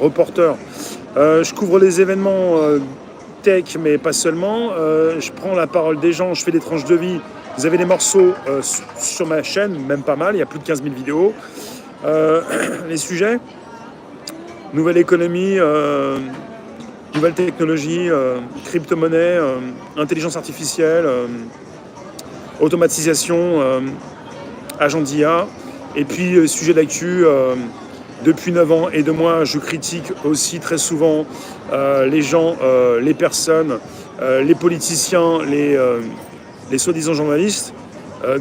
reporter. Je couvre les événements tech, mais pas seulement. Je prends la parole des gens, je fais des tranches de vie. Vous avez des morceaux sur ma chaîne, même pas mal, il y a plus de 15 000 vidéos. Les sujets, nouvelle économie, nouvelles technologies, crypto-monnaie, intelligence artificielle, automatisation, agent d'IA, et puis sujet d'actu. Depuis 9 ans et 2 mois, je critique aussi très souvent les gens, les personnes, les politiciens, les soi-disant journalistes,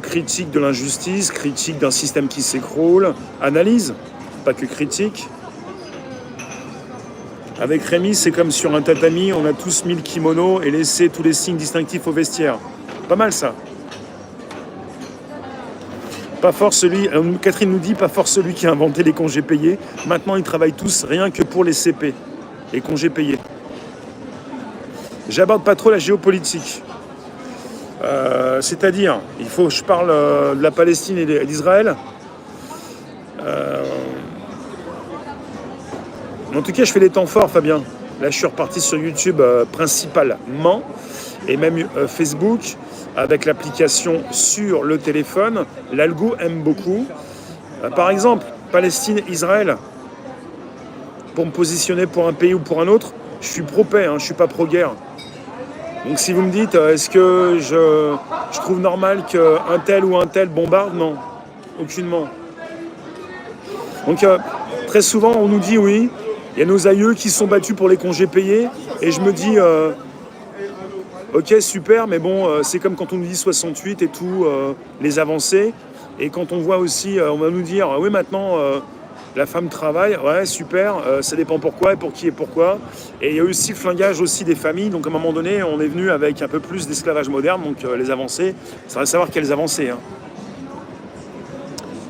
critique de l'injustice, critique d'un système qui s'écroule, analyse, pas que critique. Avec Rémi, c'est comme sur un tatami, on a tous mis le kimono et laissé tous les signes distinctifs au vestiaire. Pas mal ça. Pas fort celui, Catherine nous dit, pas fort celui qui a inventé les congés payés. Maintenant, ils travaillent tous rien que pour les CP, les congés payés. J'aborde pas trop la géopolitique. C'est-à-dire, il faut que je parle de la Palestine et d'Israël. En tout cas, je fais des temps forts, Fabien. Là, je suis reparti sur YouTube principalement, et même Facebook, avec l'application sur le téléphone. L'algo aime beaucoup. Par exemple, Palestine, Israël. Pour me positionner pour un pays ou pour un autre, je suis pro-paix, je ne suis pas pro-guerre. Donc si vous me dites, est-ce que je trouve normal qu'un tel ou un tel bombarde? Non, aucunement. Donc très souvent, on nous dit oui, il y a nos aïeux qui se sont battus pour les congés payés, et je me dis, ok, super, mais bon, c'est comme quand on nous dit 68 et tout, les avancées, et quand on voit aussi, on va nous dire, oui, maintenant, la femme travaille, ouais, super, ça dépend pourquoi et pour qui et pourquoi. Et il y a aussi le flingage aussi des familles, donc à un moment donné, on est venu avec un peu plus d'esclavage moderne, donc les avancées, ça va savoir quelles avancées.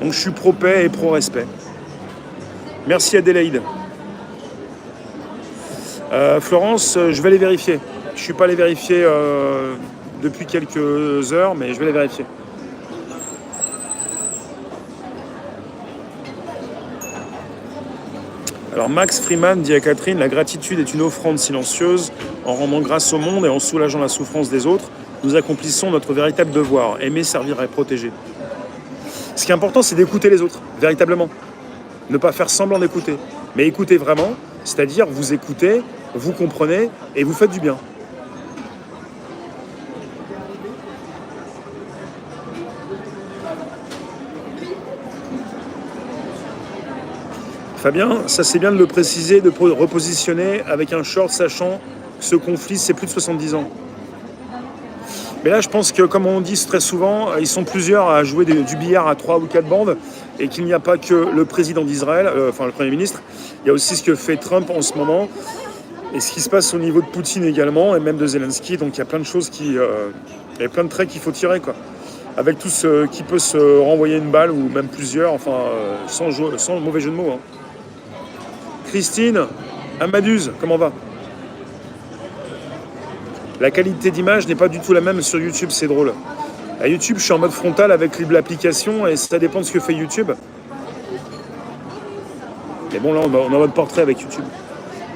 Donc je suis pro-paix et pro-respect. Merci Adélaïde. Florence, je vais les vérifier. Je ne suis pas allé vérifier depuis quelques heures, mais je vais les vérifier. Alors Max Freeman dit à Catherine, la gratitude est une offrande silencieuse. En rendant grâce au monde et en soulageant la souffrance des autres, nous accomplissons notre véritable devoir, aimer, servir et protéger. Ce qui est important, c'est d'écouter les autres, véritablement. Ne pas faire semblant d'écouter, mais écouter vraiment, c'est-à-dire vous écoutez, vous comprenez et vous faites du bien. Fabien, ça c'est bien de le préciser, de repositionner avec un short, sachant que ce conflit c'est plus de 70 ans. Mais là je pense que comme on dit très souvent, ils sont plusieurs à jouer du billard à 3 ou 4 bandes, et qu'il n'y a pas que le président d'Israël, enfin le Premier ministre, il y a aussi ce que fait Trump en ce moment, et ce qui se passe au niveau de Poutine également, et même de Zelensky, donc il y a plein de choses il y a plein de traits qu'il faut tirer, quoi. Avec tout ce qui peut se renvoyer une balle, ou même plusieurs, enfin sans mauvais jeu de mots. Christine, Amaduse, comment va? La qualité d'image n'est pas du tout la même sur YouTube, c'est drôle. À YouTube, je suis en mode frontal avec l'application et ça dépend de ce que fait YouTube. Mais bon, là, on est en mode portrait avec YouTube.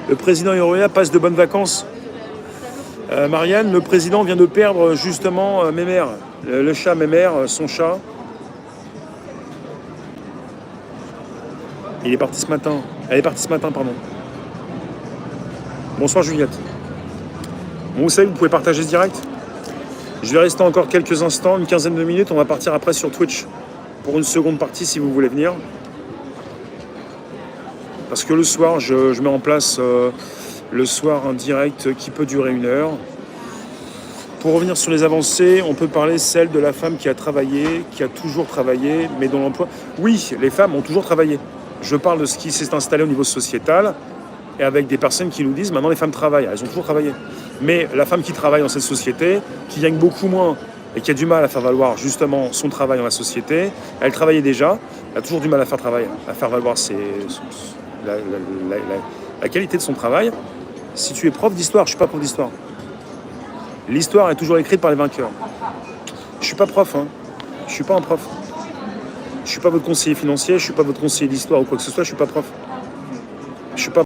Le président Euroya passe de bonnes vacances. Marianne, le président vient de perdre justement Mémère, le chat Mémère, son chat. Il est parti ce matin. Elle est partie ce matin, pardon. Bonsoir Juliette. Bon, vous savez, vous pouvez partager ce direct. Je vais rester encore quelques instants, une quinzaine de minutes. On va partir après sur Twitch pour une seconde partie si vous voulez venir. Parce que le soir, je mets en place le soir un direct qui peut durer 1 heure. Pour revenir sur les avancées, on peut parler celle de la femme qui a travaillé, qui a toujours travaillé, mais dont l'emploi... Oui, les femmes ont toujours travaillé. Je parle de ce qui s'est installé au niveau sociétal, et avec des personnes qui nous disent maintenant les femmes travaillent, elles ont toujours travaillé. Mais la femme qui travaille dans cette société, qui gagne beaucoup moins et qui a du mal à faire valoir justement son travail dans la société, elle travaillait déjà, elle a toujours du mal à faire valoir la qualité de son travail. Si tu es prof d'histoire, je ne suis pas prof d'histoire. L'histoire est toujours écrite par les vainqueurs. Je ne suis pas prof, je ne suis pas un prof. Je ne suis pas votre conseiller financier, je ne suis pas votre conseiller d'histoire ou quoi que ce soit, je ne suis pas prof. Je suis pas